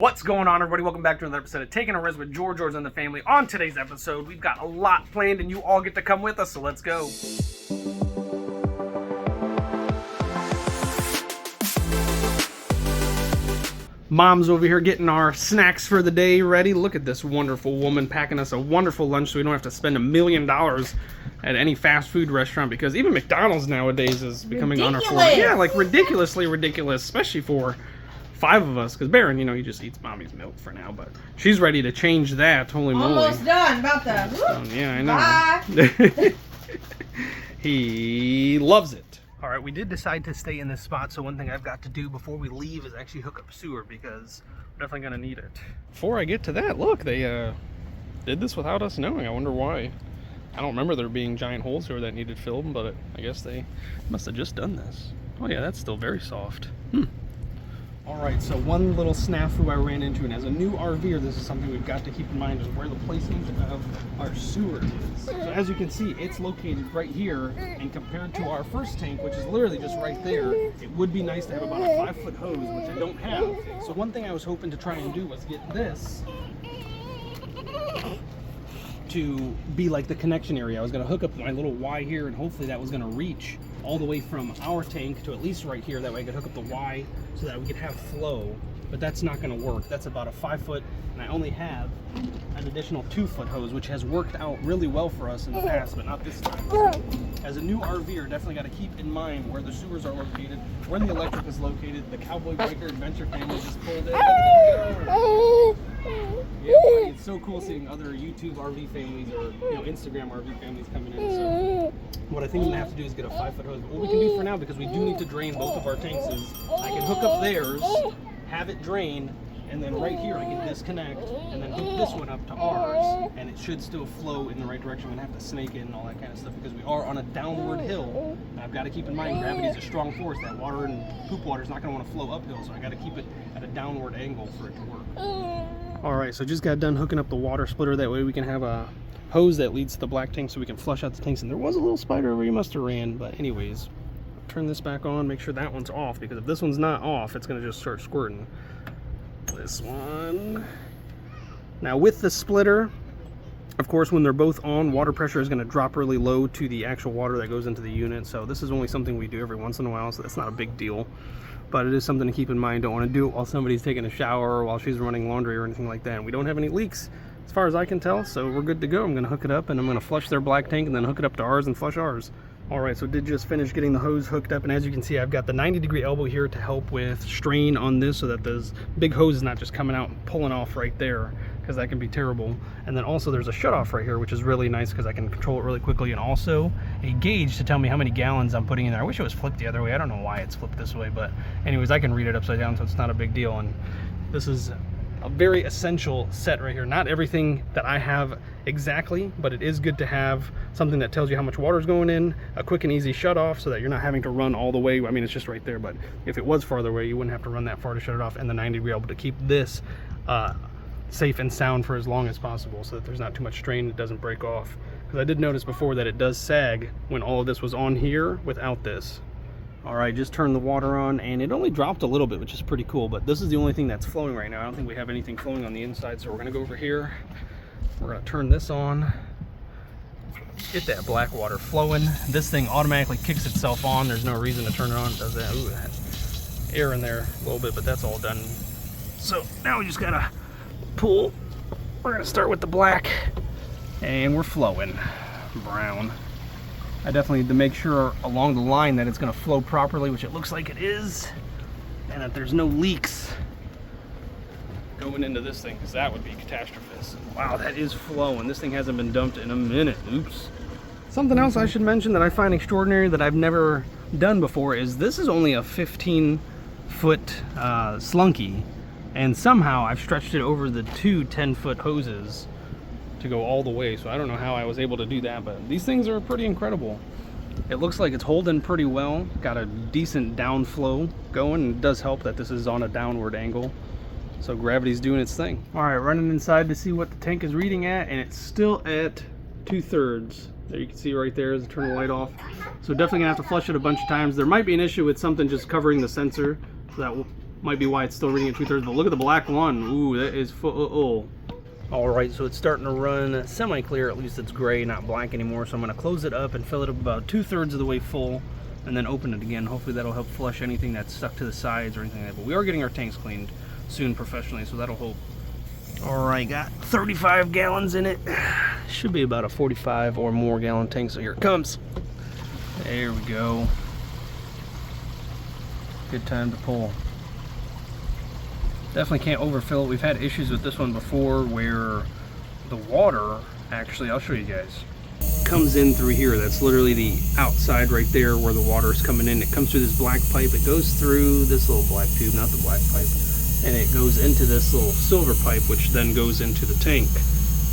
What's going on, everybody? Welcome back to another episode of Taking a Rizk with George and the family. On today's episode, we've got a lot planned and you all get to come with us, so let's go. Mom's over here getting our snacks for the day ready. Look at this wonderful woman packing us a wonderful lunch so we don't have to spend $1 million at any fast food restaurant, because even McDonald's nowadays is becoming unaffordable. Yeah, like ridiculously ridiculous, especially for 5 of us, because Baron, you know, he just eats mommy's milk for now, but she's ready to change that. Holy moly. Almost done. About that. Yeah, I know. Bye. He loves it. All right, we did decide to stay in this spot, so one thing I've got to do before we leave is actually hook up sewer, because we're definitely going to need it. Before I get to that, look, they did this without us knowing. I wonder why. I don't remember there being giant holes here that needed filled, but I guess they must have just done this. Oh yeah, that's still very soft. Alright, so one little snafu I ran into, and as a new RVer, this is something we've got to keep in mind, is where the placement of our sewer is. So as you can see, it's located right here, and compared to our first tank, which is literally just right there, it would be nice to have about a 5-foot hose, which I don't have. So one thing I was hoping to try and do was get this to be like the connection area. I was going to hook up my little Y here, and hopefully that was going to reach all the way from our tank to at least right here. That way I could hook up the Y so that we could have flow, but that's not going to work. That's about a 5-foot, and I only have an additional 2-foot hose, which has worked out really well for us in the past, but not this time. As a new RVer, definitely got to keep in mind where the sewers are located, where the electric is located. The Cowboy Biker Adventure family just pulled in. Yeah, it's so cool seeing other YouTube RV families or Instagram RV families coming in. So what I think I'm gonna have to do is get a 5-foot hose. But what we can do for now, because we do need to drain both of our tanks, is I can hook up theirs, have it drain, and then right here I can disconnect and then hook this one up to ours, and it should still flow in the right direction. I'm gonna have to snake it and all that kind of stuff because we are on a downward hill. And I've got to keep in mind gravity is a strong force. That water and poop water is not gonna want to flow uphill, so I got to keep it at a downward angle for it to work. Alright, so just got done hooking up the water splitter. That way we can have a hose that leads to the black tank so we can flush out the tanks. And there was a little spider where you must have ran, but anyways, turn this back on, make sure that one's off, because if this one's not off, it's going to just start squirting. This one. Now with the splitter, of course, when they're both on, water pressure is going to drop really low to the actual water that goes into the unit. So this is only something we do every once in a while, so that's not a big deal. But it is something to keep in mind. Don't want to do it while somebody's taking a shower or while she's running laundry or anything like that. And we don't have any leaks as far as I can tell, so we're good to go. I'm going to hook it up and I'm going to flush their black tank and then hook it up to ours and flush ours. Alright, so did just finish getting the hose hooked up, and as you can see, I've got the 90-degree elbow here to help with strain on this so that this big hose is not just coming out and pulling off right there, because that can be terrible. And then also there's a shutoff right here, which is really nice because I can control it really quickly, and also a gauge to tell me how many gallons I'm putting in there. I wish it was flipped the other way. I don't know why it's flipped this way, but anyways, I can read it upside down, so it's not a big deal. And this is a very essential set right here. Not everything that I have exactly, but it is good to have something that tells you how much water is going in, a quick and easy shut off so that you're not having to run all the way. I mean, it's just right there, but if it was farther away, you wouldn't have to run that far to shut it off, and the 90-degree elbow to keep this safe and sound for as long as possible so that there's not too much strain, it doesn't break off. Because I did notice before that it does sag when all of this was on here without this. Alright, just turned the water on, and it only dropped a little bit, which is pretty cool, but this is the only thing that's flowing right now. I don't think we have anything flowing on the inside, so we're going to go over here. We're going to turn this on, get that black water flowing. This thing automatically kicks itself on. There's no reason to turn it on. It does that. Ooh, that air in there a little bit, but that's all done. So now we just got to pull. We're going to start with the black, and we're flowing. Brown. I definitely need to make sure along the line that it's going to flow properly, which it looks like it is, and that there's no leaks going into this thing, because that would be catastrophic. Wow, that is flowing. This thing hasn't been dumped in a minute. Oops. Something else I should mention that I find extraordinary that I've never done before is this is only a 15-foot slunky, and somehow I've stretched it over the 2 10-foot hoses to go all the way. So I don't know how I was able to do that, but these things are pretty incredible. It looks like it's holding pretty well, got a decent downflow going, and it does help that this is on a downward angle, so gravity's doing its thing. All right, running inside to see what the tank is reading at, and it's still at 2/3. There you can see right there as I turn the light off. So definitely gonna have to flush it a bunch of times. There might be an issue with something just covering the sensor, so that Might be why it's still reading at 2/3, but look at the black one. Ooh, that is full. All right, so it's starting to run semi-clear. At least it's gray, not black anymore. So I'm gonna close it up and fill it up about 2/3 of the way full, and then open it again. Hopefully that'll help flush anything that's stuck to the sides or anything like that. But we are getting our tanks cleaned soon professionally, so that'll help. All right, got 35 gallons in it. Should be about a 45 or more gallon tank, so here it comes. There we go. Good time to pull. Definitely can't overfill it. We've had issues with this one before where the water, actually, I'll show you guys, comes in through here. That's literally the outside right there where the water is coming in. It comes through this black pipe. It goes through this little black tube, not the black pipe, and it goes into this little silver pipe, which then goes into the tank.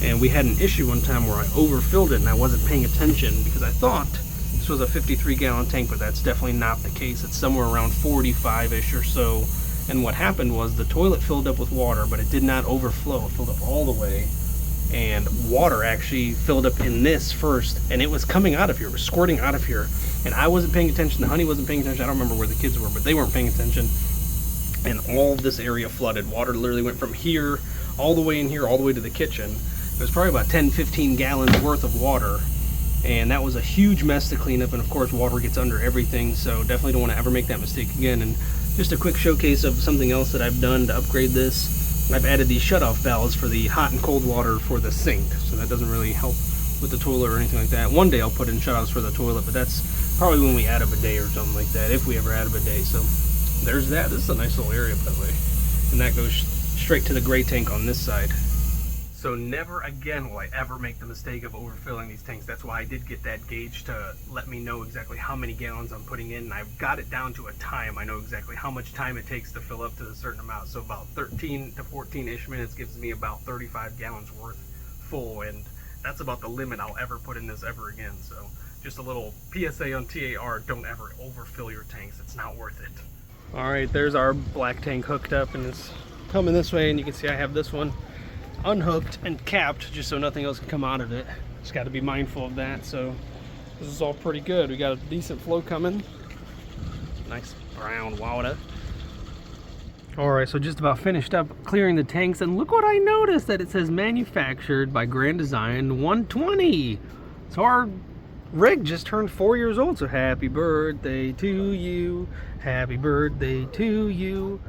And we had an issue one time where I overfilled it and I wasn't paying attention because I thought this was a 53 gallon tank, but that's definitely not the case. It's somewhere around 45-ish or so. And what happened was the toilet filled up with water, but it did not overflow. It filled up all the way. And water actually filled up in this first, and it was coming out of here. It was squirting out of here. And I wasn't paying attention. The honey wasn't paying attention. I don't remember where the kids were, but they weren't paying attention. And all of this area flooded. Water literally went from here, all the way in here, all the way to the kitchen. It was probably about 10-15 gallons worth of water. And that was a huge mess to clean up. And of course, water gets under everything. So definitely don't want to ever make that mistake again. And just a quick showcase of something else that I've done to upgrade this. I've added these shutoff valves for the hot and cold water for the sink. So that doesn't really help with the toilet or anything like that. One day I'll put in shutoffs for the toilet, but that's probably when we add a bidet or something like that, if we ever add a bidet. So there's that. This is a nice little area, by the way. And that goes straight to the gray tank on this side. So never again will I ever make the mistake of overfilling these tanks. That's why I did get that gauge to let me know exactly how many gallons I'm putting in, and I've got it down to a time. I know exactly how much time it takes to fill up to a certain amount. So about 13 to 14-ish minutes gives me about 35 gallons worth full, and that's about the limit I'll ever put in this ever again. So just a little PSA on TAR, don't ever overfill your tanks. It's not worth it. All right, there's our black tank hooked up, and it's coming this way, and you can see I have this one unhooked and capped just so nothing else can come out of it. Just got to be mindful of that. So this is all pretty good. We got a decent flow coming. Nice brown water. All right, so just about finished up clearing the tanks, and look what I noticed, that it says manufactured by Grand Design 120. So our rig just turned 4 years old. So happy birthday to you, happy birthday to you.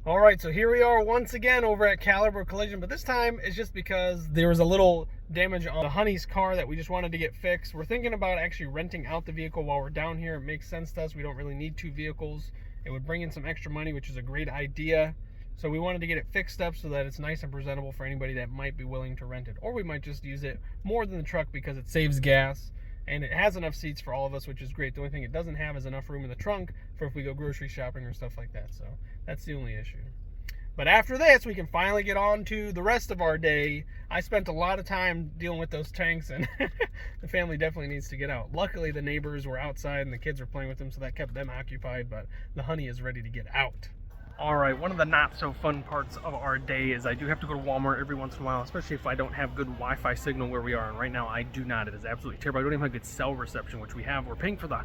All right, so here we are once again over at Caliber Collision, but this time it's just because there was a little damage on the honey's car that we just wanted to get fixed. We're thinking about actually renting out the vehicle while we're down here. It makes sense to us. We don't really need two vehicles. It would bring in some extra money, which is a great idea. So we wanted to get it fixed up so that it's nice and presentable for anybody that might be willing to rent it. Or we might just use it more than the truck because it saves gas. And it has enough seats for all of us, which is great. The only thing it doesn't have is enough room in the trunk for if we go grocery shopping or stuff like that. So that's the only issue. But after this, we can finally get on to the rest of our day. I spent a lot of time dealing with those tanks, and the family definitely needs to get out. Luckily, the neighbors were outside and the kids were playing with them, so that kept them occupied, but the honey is ready to get out. All right, one of the not so fun parts of our day is I do have to go to Walmart every once in a while, especially if I don't have good Wi-Fi signal where we are. And right now I do not. It is absolutely terrible. I don't even have good cell reception, which we have. We're paying for the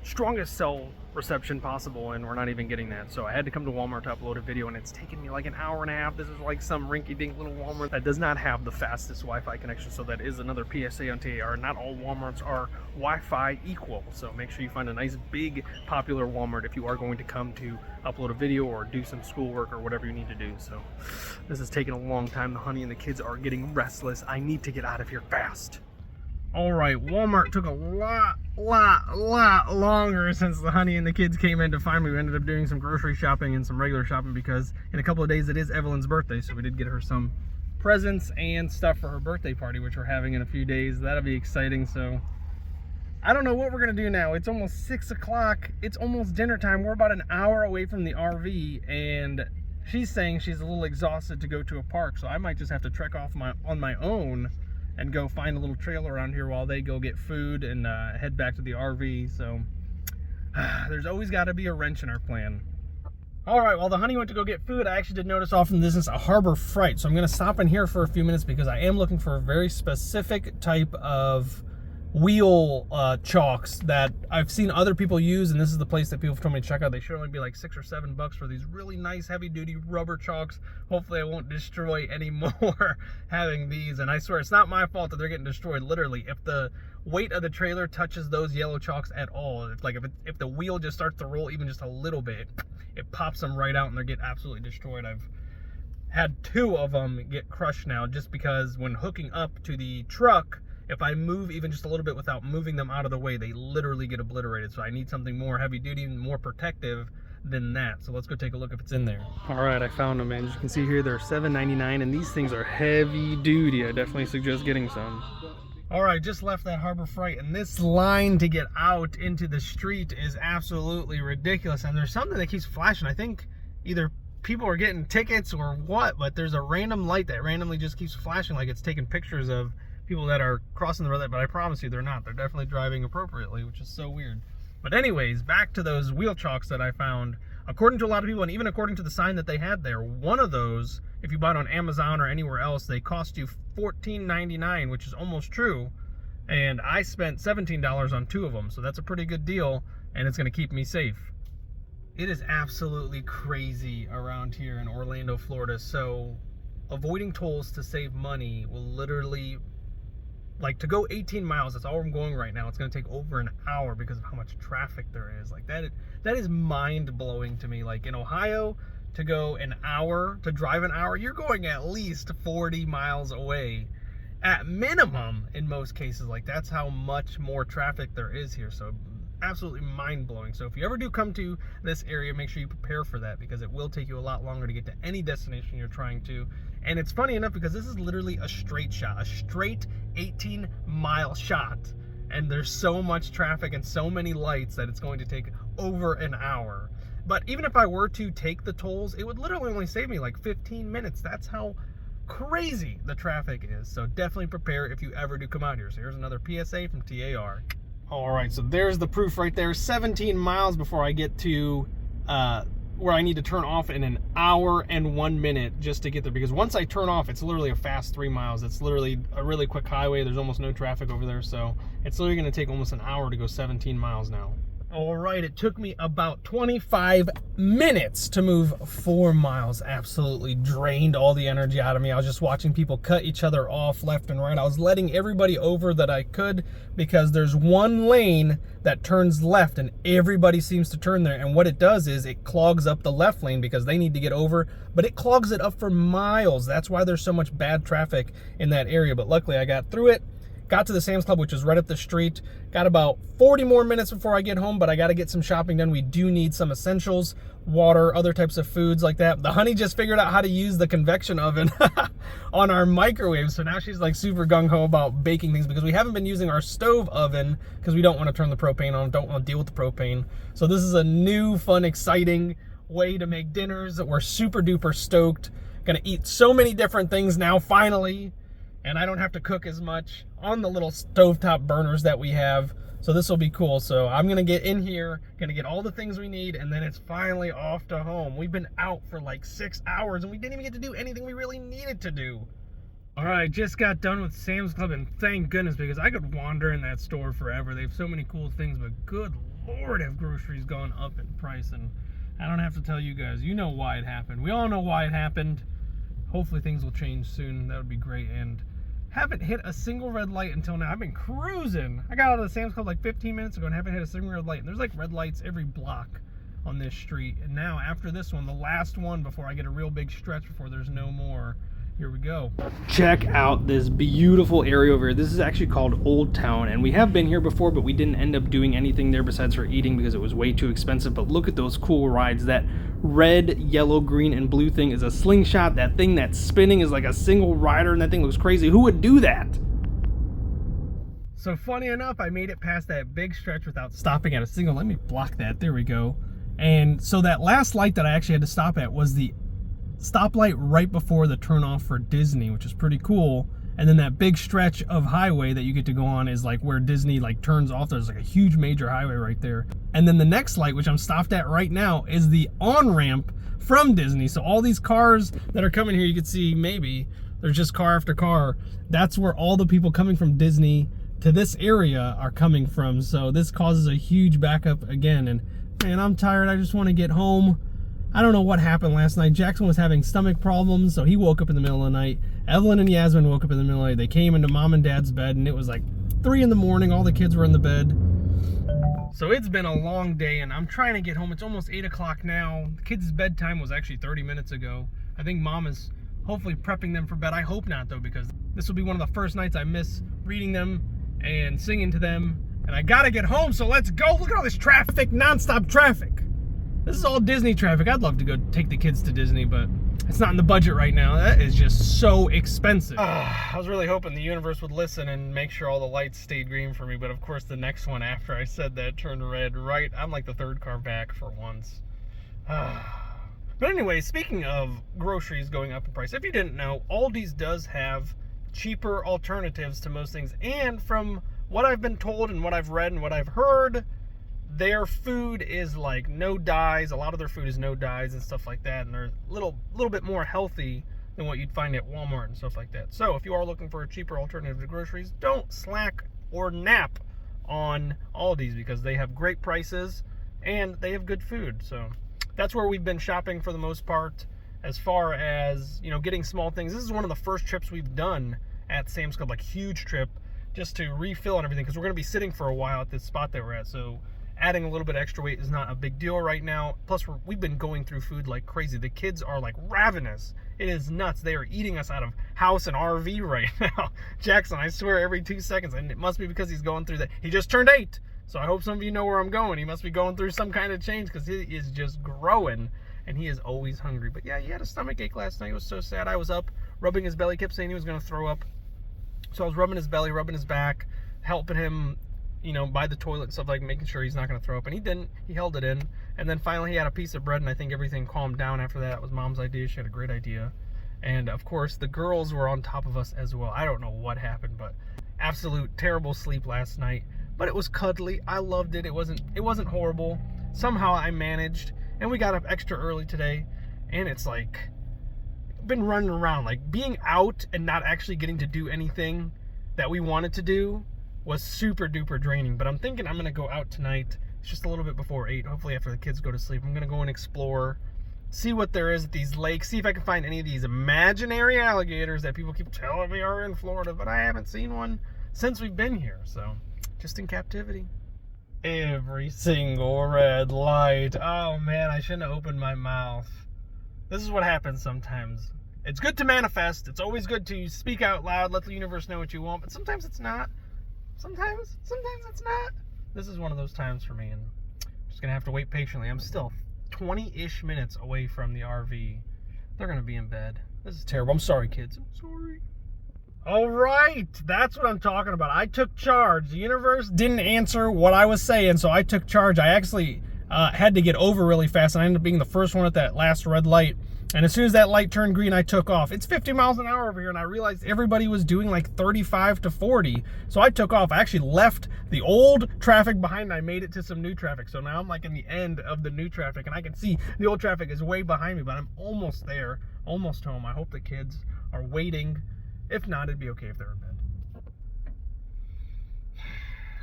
strongest cell reception possible, and we're not even getting that. So I had to come to Walmart to upload a video, and it's taken me like an hour and a half. This is like some rinky-dink little Walmart that does not have the fastest Wi-Fi connection. So that is another PSA on TAR. Not all Walmarts are Wi-Fi equal. So make sure you find a nice, big, popular Walmart if you are going to come to upload a video or do some schoolwork or whatever you need to do. So this is taking a long time. The honey and the kids are getting restless. I need to get out of here fast. All right, Walmart took a lot longer since the honey and the kids came in to find me. We ended up doing some grocery shopping and some regular shopping because in a couple of days it is Evelyn's birthday, so we did get her some presents and stuff for her birthday party, which we're having in a few days. That'll be exciting. So I don't know what we're gonna do now. It's almost 6 o'clock. It's almost dinner time. We're about an hour away from the RV, and she's saying she's a little exhausted to go to a park, so I might just have to trek off on my own and go find a little trail around here while they go get food and head back to the RV. So there's always got to be a wrench in our plan. All right, while the honey went to go get food, I actually did notice off in the distance a Harbor Freight. So I'm going to stop in here for a few minutes because I am looking for a very specific type of wheel chalks that I've seen other people use, and this is the place that people have told me to check out. They should only be like $6 or $7 for these really nice heavy duty rubber chalks. Hopefully I won't destroy any more having these, and I swear it's not my fault that they're getting destroyed. Literally, if the weight of the trailer touches those yellow chalks at all, if the wheel just starts to roll even just a little bit, it pops them right out and they get absolutely destroyed. I've had 2 of them get crushed now just because when hooking up to the truck, if I move even just a little bit without moving them out of the way, they literally get obliterated. So I need something more heavy duty and more protective than that. So let's go take a look if it's in there. All right, I found them, man. As you can see here, they're $7.99, and these things are heavy duty. I definitely suggest getting some. All right, just left that Harbor Freight, and this line to get out into the street is absolutely ridiculous. And there's something that keeps flashing. I think either people are getting tickets or what, but there's a random light that randomly just keeps flashing like it's taking pictures of people that are crossing the road, but I promise you they're not. They're definitely driving appropriately, which is so weird. But anyways, back to those wheel chalks that I found. According to a lot of people, and even according to the sign that they had there, one of those, if you buy it on Amazon or anywhere else, they cost you $14.99, which is almost true. And I spent $17 on 2 of them, so that's a pretty good deal, and it's gonna keep me safe. It is absolutely crazy around here in Orlando, Florida. So avoiding tolls to save money will literally, like, to go 18 miles, that's all I'm going right now, it's going to take over an hour because of how much traffic there is. Like, that is mind-blowing to me. Like, in Ohio, to go an hour, to drive an hour, you're going at least 40 miles away. At minimum, in most cases. Like, that's how much more traffic there is here. So, absolutely mind-blowing. So, if you ever do come to this area, make sure you prepare for that, because it will take you a lot longer to get to any destination you're trying to. And it's funny enough because this is literally a straight shot, a straight 18-mile shot. And there's so much traffic and so many lights that it's going to take over an hour. But even if I were to take the tolls, it would literally only save me like 15 minutes. That's how crazy the traffic is. So definitely prepare if you ever do come out here. So here's another PSA from TAR. All right, so there's the proof right there. 17 miles before I get to where I need to turn off in an hour and 1 minute just to get there. Because once I turn off, it's literally a fast 3 miles. It's literally a really quick highway. There's almost no traffic over there. So it's literally going to take almost an hour to go 17 miles now. All right, it took me about 25 minutes to move 4 miles. Absolutely drained all the energy out of me. I was just watching people cut each other off left and right. I was letting everybody over that I could because there's one lane that turns left and everybody seems to turn there. And what it does is it clogs up the left lane because they need to get over, but it clogs it up for miles. That's why there's so much bad traffic in that area. But luckily I got through it. Got to the Sam's Club, which is right up the street. Got about 40 more minutes before I get home, but I got to get some shopping done. We do need some essentials, water, other types of foods like that. The honey just figured out how to use the convection oven on our microwave, so now she's like super gung-ho about baking things because we haven't been using our stove oven because we don't want to turn the propane on, don't want to deal with the propane. So this is a new, fun, exciting way to make dinners. We're super duper stoked. Gonna eat so many different things now, finally. And I don't have to cook as much on the little stovetop burners that we have. So this will be cool. So I'm going to get in here, going to get all the things we need, and then it's finally off to home. We've been out for like 6 hours, and we didn't even get to do anything we really needed to do. All right, just got done with Sam's Club, and thank goodness, because I could wander in that store forever. They have so many cool things, but good Lord, have groceries gone up in price. And I don't have to tell you guys. You know why it happened. We all know why it happened. Hopefully things will change soon. That would be great. And haven't hit a single red light until now. I've been cruising. I got out of the Sam's Club like 15 minutes ago and haven't hit a single red light. And there's like red lights every block on this street. And now after this one, the last one before I get a real big stretch before there's no more, here we go. Check out this beautiful area over here. This is actually called Old Town, and we have been here before, but we didn't end up doing anything there besides for eating because it was way too expensive. But look at those cool rides. That red, yellow, green, and blue thing is a slingshot. That thing that's spinning is like a single rider, and that thing looks crazy. Who would do that? So funny enough, I made it past that big stretch without stopping at a single. Let me block that. There we go. And so that last light that I actually had to stop at was the stoplight right before the turn off for Disney, which is pretty cool. And then that big stretch of highway that you get to go on is like where Disney like turns off. There's like a huge major highway right there. And then the next light, which I'm stopped at right now, is the on-ramp from Disney. So all these cars that are coming here, you can see maybe there's just car after car. That's where all the people coming from Disney to this area are coming from. So this causes a huge backup again. And man, I'm tired. I just want to get home. I don't know what happened last night. Jackson was having stomach problems, so he woke up in the middle of the night. Evelyn and Yasmin woke up in the middle of the night. They came into mom and dad's bed, and it was like 3 in the morning. All the kids were in the bed. So it's been a long day, and I'm trying to get home. It's almost 8 o'clock now. The kids' bedtime was actually 30 minutes ago. I think mom is hopefully prepping them for bed. I hope not, though, because this will be one of the first nights I miss reading them and singing to them. And I gotta get home, so let's go. Look at all this traffic, nonstop traffic. This is all Disney traffic. I'd love to go take the kids to Disney, but it's not in the budget right now. That is just so expensive. I was really hoping the universe would listen and make sure all the lights stayed green for me, but of course the next one after I said that turned red. Right, I'm like the 3rd car back for once. But anyway, speaking of groceries going up in price, if you didn't know, Aldi's does have cheaper alternatives to most things, and from what I've been told and what I've read and what I've heard, their food is like no dyes. A lot of their food is no dyes and stuff like that, and they're a little bit more healthy than what you'd find at Walmart and stuff like that. So if you are looking for a cheaper alternative to groceries, don't slack or nap on Aldi's, because they have great prices and they have good food. So that's where we've been shopping for the most part. As far as, you know, getting small things, this is one of the first trips we've done at Sam's Club, like huge trip, just to refill and everything, because we're going to be sitting for a while at this spot that we're at. So adding a little bit of extra weight is not a big deal right now. Plus, we've been going through food like crazy. The kids are like ravenous. It is nuts. They are eating us out of house and RV right now. Jackson, I swear, every 2 seconds, and it must be because he's going through that. He just turned 8, so I hope some of you know where I'm going. He must be going through some kind of change, because he is just growing, and he is always hungry. But yeah, he had a stomach ache last night. It was so sad. I was up rubbing his belly. He kept saying he was going to throw up. So I was rubbing his belly, rubbing his back, helping him, you know, by the toilet and stuff, like making sure he's not going to throw up. And he didn't. He held it in. And then finally he had a piece of bread, and I think everything calmed down after that. It was mom's idea. She had a great idea. And of course the girls were on top of us as well. I don't know what happened, but absolute terrible sleep last night. But it was cuddly. I loved it. It wasn't horrible. Somehow I managed, and we got up extra early today. And it's like, been running around, like being out and not actually getting to do anything that we wanted to do was super duper draining. But I'm thinking I'm gonna go out tonight. It's just a little bit before 8, hopefully after the kids go to sleep. I'm gonna go and explore, see what there is at these lakes, see if I can find any of these imaginary alligators that people keep telling me are in Florida, but I haven't seen one since we've been here. So just in captivity. Every single red light. Oh man, I shouldn't have opened my mouth. This is what happens sometimes. It's good to manifest. It's always good to speak out loud, let the universe know what you want, but sometimes it's not. Sometimes it's not. This is one of those times for me, and I'm just gonna have to wait patiently. I'm still 20-ish minutes away from the RV. They're gonna be in bed. This is terrible. I'm sorry, kids. I'm sorry. All right, that's what I'm talking about. I took charge. The universe didn't answer what I was saying, so I took charge. I actually had to get over really fast, and I ended up being the first one at that last red light. And as soon as that light turned green, I took off. It's 50 miles an hour over here, and I realized everybody was doing like 35 to 40. So I took off. I actually left the old traffic behind, and I made it to some new traffic. So now I'm like in the end of the new traffic, and I can see the old traffic is way behind me, but I'm almost there, almost home. I hope the kids are waiting. If not, it'd be okay if they're in bed.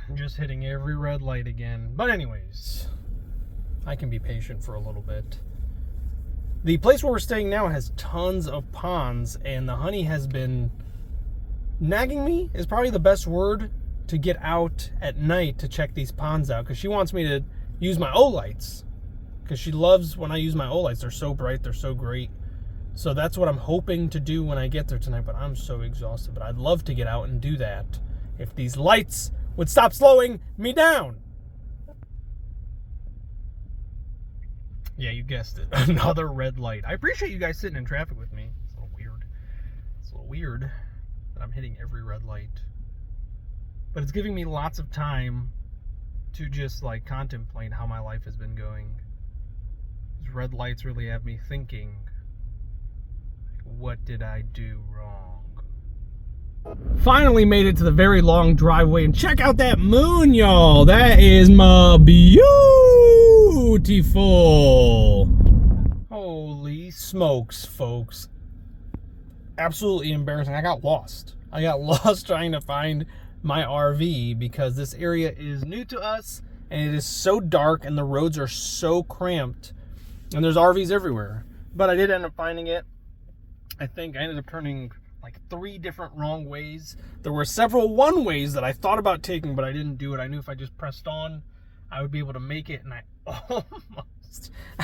I'm just hitting every red light again. But anyways, I can be patient for a little bit. The place where we're staying now has tons of ponds, and the honey has been nagging me, is probably the best word, to get out at night to check these ponds out, because she wants me to use my O-lights, because she loves when I use my O-lights. They're so bright, they're so great. So that's what I'm hoping to do when I get there tonight, but I'm so exhausted. But I'd love to get out and do that if these lights would stop slowing me down. Yeah, you guessed it. Another red light. I appreciate you guys sitting in traffic with me. It's a little weird. It's a little weird that I'm hitting every red light. But it's giving me lots of time to just like contemplate how my life has been going. These red lights really have me thinking, what did I do wrong? Finally made it to the very long driveway, and check out that moon, y'all. That is my beautiful. Holy smokes, folks. Absolutely embarrassing. I got lost trying to find my RV because this area is new to us and it is so dark and the roads are so cramped and there's RVs everywhere. But I did end up finding it. I think I ended up turning like 3 different wrong ways. There were several one ways that I thought about taking, but I didn't do it. I knew if I just pressed on, I would be able to make it, and I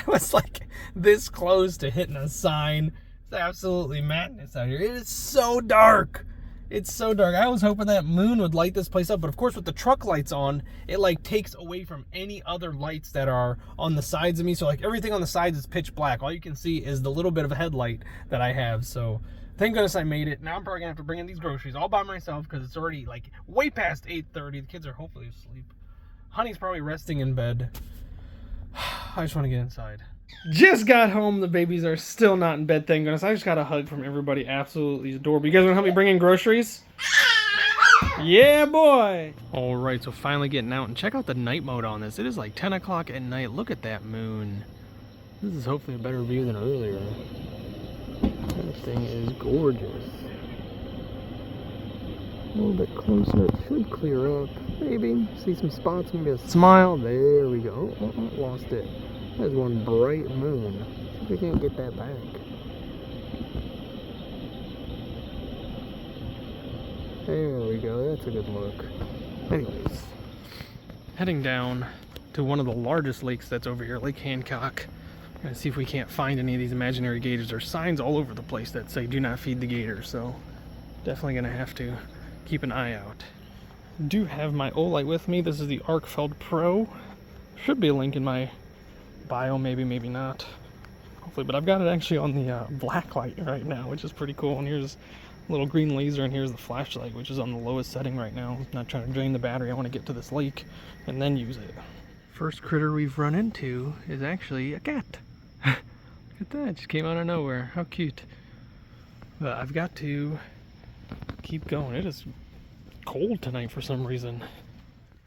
was like this close to hitting a sign. It's absolutely madness out here. It is so dark. It's so dark. I was hoping that moon would light this place up, but of course with the truck lights on, it like takes away from any other lights that are on the sides of me. So like everything on the sides is pitch black. All you can see is the little bit of a headlight that I have. So thank goodness I made it. Now I'm probably gonna have to bring in these groceries all by myself because it's already like way past 8:30. The kids are hopefully asleep. Honey's probably resting in bed. I just want to get inside. Just got home. The babies are still not in bed, thank goodness. I just got a hug from everybody. Absolutely adorable. You guys want to help me bring in groceries? Yeah, boy. All right, so finally getting out and check out the night mode on this. It is like 10 o'clock at night. Look at that moon. This is hopefully a better view than earlier. That thing is gorgeous. A little bit closer. It should clear up. Maybe. See some spots. Maybe a smile. There we go. Oh, lost it. There's one bright moon. See if we can't get that back. There we go. That's a good look. Anyways, heading down to one of the largest lakes that's over here, Lake Hancock. I'm gonna see if we can't find any of these imaginary gators. There's signs all over the place that say do not feed the gators, so definitely gonna have to keep an eye out. Do have my Olight with me. This is the Arkfeld Pro. Should be a link in my bio, maybe not, hopefully, but I've got it actually on the black light right now, which is pretty cool. And here's a little green laser, and here's the flashlight, which is on the lowest setting right now. I'm not trying to drain the battery. I want to get to this lake and then use it. First critter we've run into is actually a cat. Look at that, just came out of nowhere. How cute. But I've got to keep going. It is cold tonight for some reason.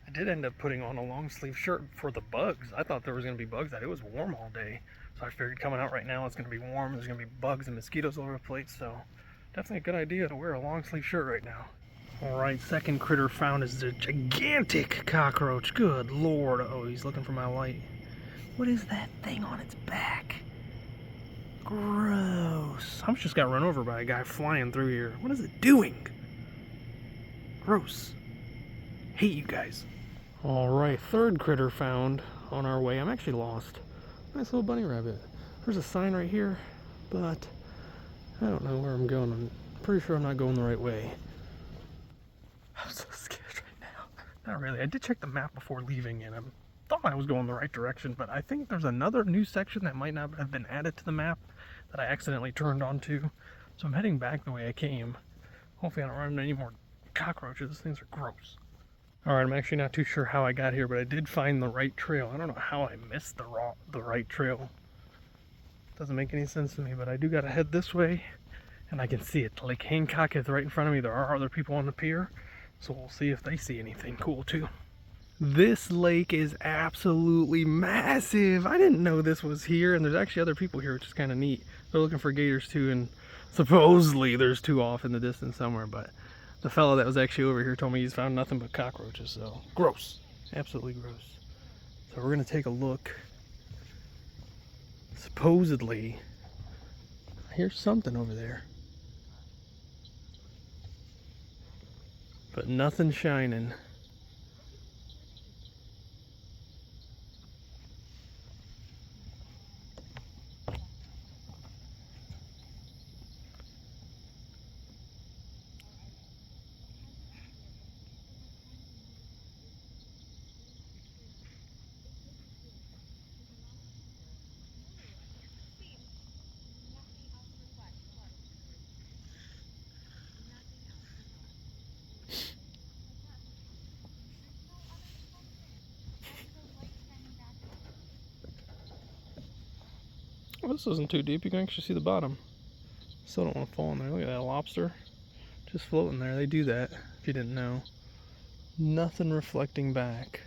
I did end up putting on a long sleeve shirt for the bugs. I thought there was going to be bugs out. It was warm all day, so I figured coming out right now it's going to be warm. There's going to be bugs and mosquitoes all over the place, so definitely a good idea to wear a long sleeve shirt right now. All right, second critter found is a gigantic cockroach. Good lord. Oh, he's looking for my light. What is that thing on its back? Gross. I just got run over by a guy flying through here. What is it doing? Gross. Hate you guys. All right, third critter found on our way. I'm actually lost. Nice little bunny rabbit. There's a sign right here, but I don't know where I'm going. I'm pretty sure I'm not going the right way. I'm so scared right now. Not really. I did check the map before leaving, and I thought I was going the right direction, but I think there's another new section that might not have been added to the map that I accidentally turned onto. So I'm heading back the way I came. Hopefully I don't run into any more cockroaches. These things are gross. Alright, I'm actually not too sure how I got here, but I did find the right trail. I don't know how I missed the right trail. Doesn't make any sense to me, but I do gotta head this way, and I can see it. Lake Hancock is right in front of me. There are other people on the pier, so we'll see if they see anything cool too. This lake is absolutely massive. I didn't know this was here, and there's actually other people here, which is kind of neat. They're looking for gators too, and supposedly there's 2 off in the distance somewhere, but the fellow that was actually over here told me he's found nothing but cockroaches, so gross. Absolutely gross. So we're gonna take a look. Supposedly, here's something over there. But nothing shining. Well, this isn't too deep. You can actually see the bottom. Still don't want to fall in there. Look at that lobster. Just floating there. They do that, if you didn't know. Nothing reflecting back.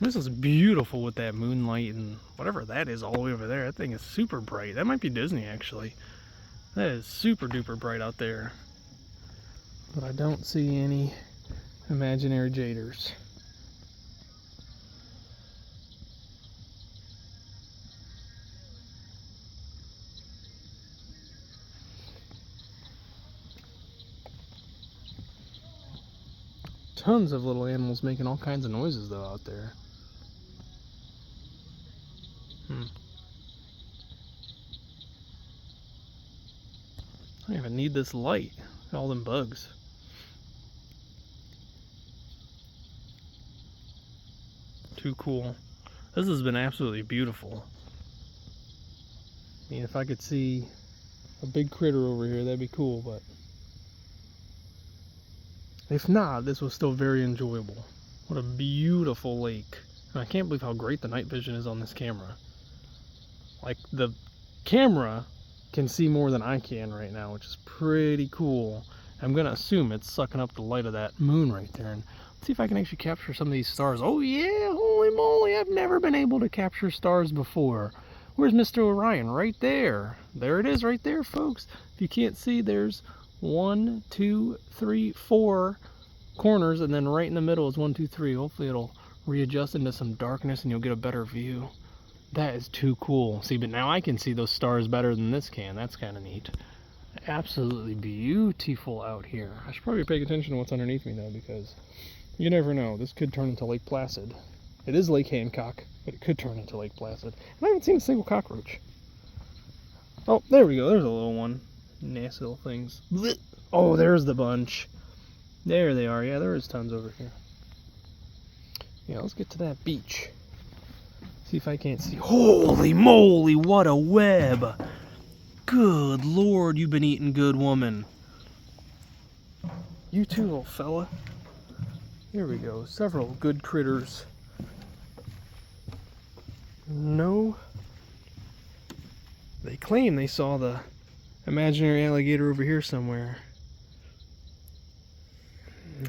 This is beautiful with that moonlight and whatever that is all the way over there. That thing is super bright. That might be Disney, actually. That is super duper bright out there. But I don't see any imaginary jaders. Tons of little animals making all kinds of noises though out there. I don't even need this light. Look at all them bugs. Too cool. This has been absolutely beautiful. I mean, if I could see a big critter over here, that'd be cool, but if not, this was still very enjoyable. What a beautiful lake. And I can't believe how great the night vision is on this camera. Like, the camera can see more than I can right now, which is pretty cool. I'm gonna assume it's sucking up the light of that moon right there. And let's see if I can actually capture some of these stars. Oh yeah, holy moly, I've never been able to capture stars before. Where's Mr. Orion? Right there. There it is right there, folks. If you can't see, there's 1, 2, 3, 4 corners, and then right in the middle is 1, 2, 3. Hopefully it'll readjust into some darkness and you'll get a better view. That is too cool. See, but now I can see those stars better than this can. That's kind of neat. Absolutely beautiful out here. I should probably pay attention to what's underneath me though, because you never know. This could turn into Lake Placid. It is Lake Hancock, but it could turn into Lake Placid. And I haven't seen a single cockroach. Oh, there we go. There's a little one. Nasty little things. Blech. Oh, there's the bunch. There they are. Yeah, there is tons over here. Yeah, let's get to that beach. See if I can't see. Holy moly, what a web. Good Lord, you've been eating good, woman. You too, little fella. Here we go. Several good critters. No. They claim they saw the imaginary alligator over here somewhere.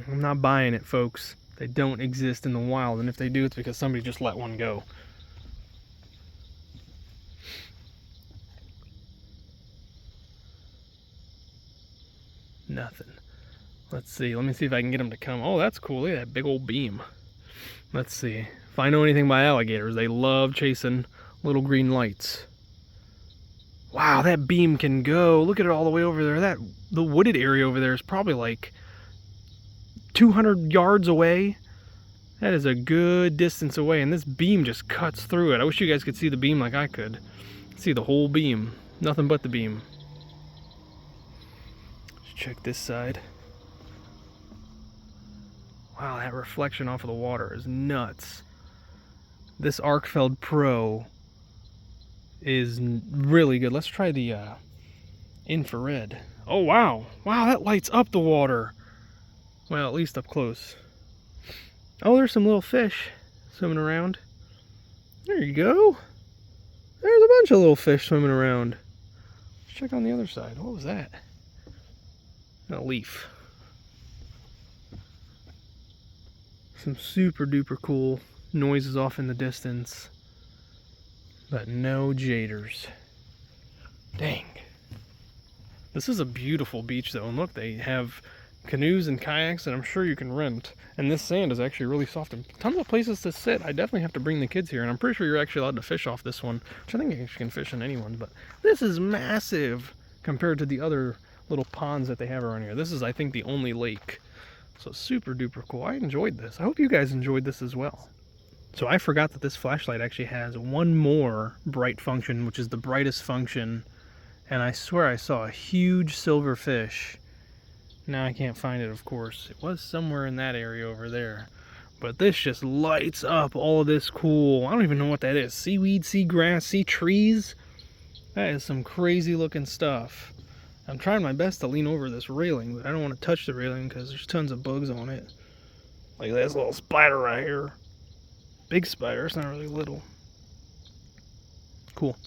I'm not buying it, folks. They don't exist in the wild, and if they do, it's because somebody just let one go. Nothing. Let's see. Let me see if I can get them to come. Oh, that's cool. Look at that big old beam. Let's see. If I know anything about alligators, they love chasing little green lights. Wow, that beam can go. Look at it all the way over there. The wooded area over there is probably like 200 yards away. That is a good distance away, and this beam just cuts through it. I wish you guys could see the beam like I could. See the whole beam. Nothing but the beam. Let's check this side. Wow, that reflection off of the water is nuts. This Arcfeld Pro is really good. Let's try the infrared. Oh, wow. Wow, that lights up the water. Well, at least up close. Oh, there's some little fish swimming around. There you go. There's a bunch of little fish swimming around. Let's check on the other side. What was that? A leaf. Some super duper cool noises off in the distance, but no jaders. Dang. This is a beautiful beach though, and look, they have canoes and kayaks that I'm sure you can rent, and this sand is actually really soft and tons of places to sit. I definitely have to bring the kids here, and I'm pretty sure you're actually allowed to fish off this one, which I think you can fish in any one, but this is massive compared to the other little ponds that they have around here. This is, I think, the only lake. So super duper cool. I enjoyed this. I hope you guys enjoyed this as well. So I forgot that this flashlight actually has one more bright function, which is the brightest function. And I swear I saw a huge silver fish. Now I can't find it, of course. It was somewhere in that area over there. But this just lights up all of this cool. I don't even know what that is. Seaweed, sea grass, sea trees. That is some crazy looking stuff. I'm trying my best to lean over this railing, but I don't want to touch the railing because there's tons of bugs on it. Like this little spider right here. Big spider, it's not really little. Cool.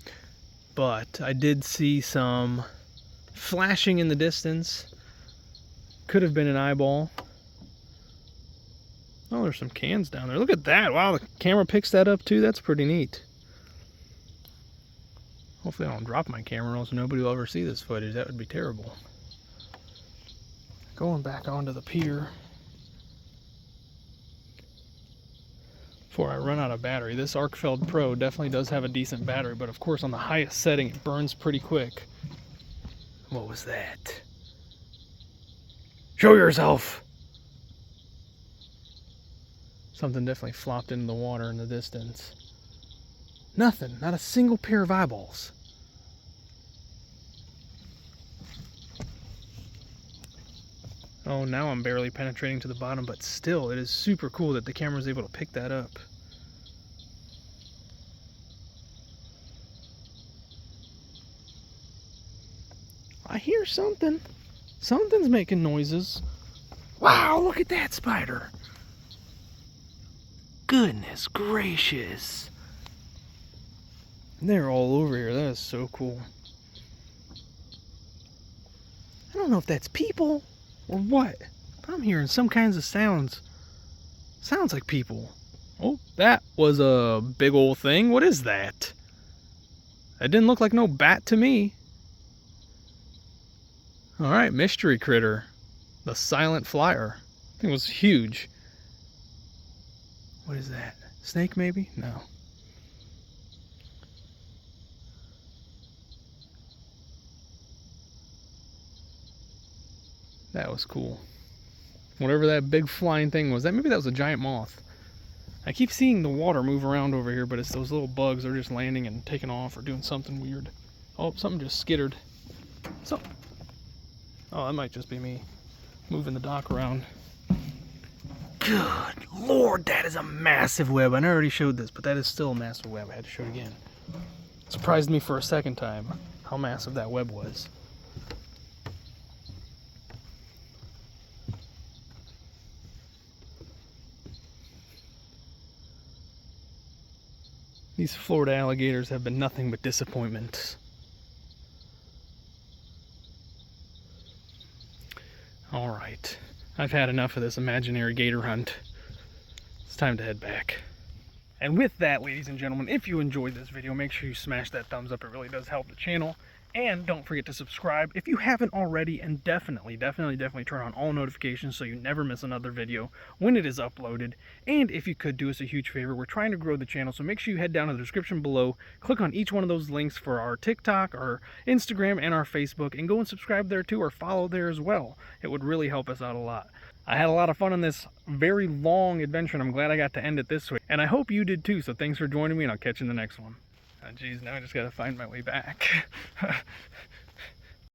But I did see some flashing in the distance. Could have been an eyeball. Oh, there's some cans down there. Look at that. Wow, the camera picks that up too. That's pretty neat. Hopefully I don't drop my camera or else nobody will ever see this footage. That would be terrible. Going back onto the pier. Before I run out of battery. This Arcfeld Pro definitely does have a decent battery, but of course on the highest setting it burns pretty quick. What was that? Show yourself! Something definitely flopped into the water in the distance. Nothing, not a single pair of eyeballs. Oh, now I'm barely penetrating to the bottom, but still, it is super cool that the camera is able to pick that up. I hear something. Something's making noises. Wow, look at that spider. Goodness gracious. They're all over here. That is so cool. I don't know if that's people or what, but I'm hearing some kinds of sounds. Sounds like people. Oh, that was a big old thing. What is that? That didn't look like no bat to me. Alright, mystery critter. The silent flyer. I think it was huge. What is that? Snake maybe? No. That was cool. Whatever that big flying thing was, maybe that was a giant moth. I keep seeing the water move around over here, but it's those little bugs that are just landing and taking off or doing something weird. Oh, something just skittered. Oh, that might just be me moving the dock around. Good Lord, that is a massive web. I already showed this, but that is still a massive web. I had to show it again. It surprised me for a second time how massive that web was. These Florida alligators have been nothing but disappointments. Alright, I've had enough of this imaginary gator hunt. It's time to head back. And with that, ladies and gentlemen, if you enjoyed this video, make sure you smash that thumbs up. It really does help the channel. And don't forget to subscribe if you haven't already, and definitely turn on all notifications so you never miss another video when it is uploaded. And if you could do us a huge favor, we're trying to grow the channel, so make sure you head down to the description below, click on each one of those links for our TikTok, our Instagram, and our Facebook, and go and subscribe there too, or follow there as well. It would really help us out a lot. I had a lot of fun on this very long adventure, and I'm glad I got to end it this way. And I hope you did too, so thanks for joining me, and I'll catch you in the next one. Geez, now I just gotta find my way back.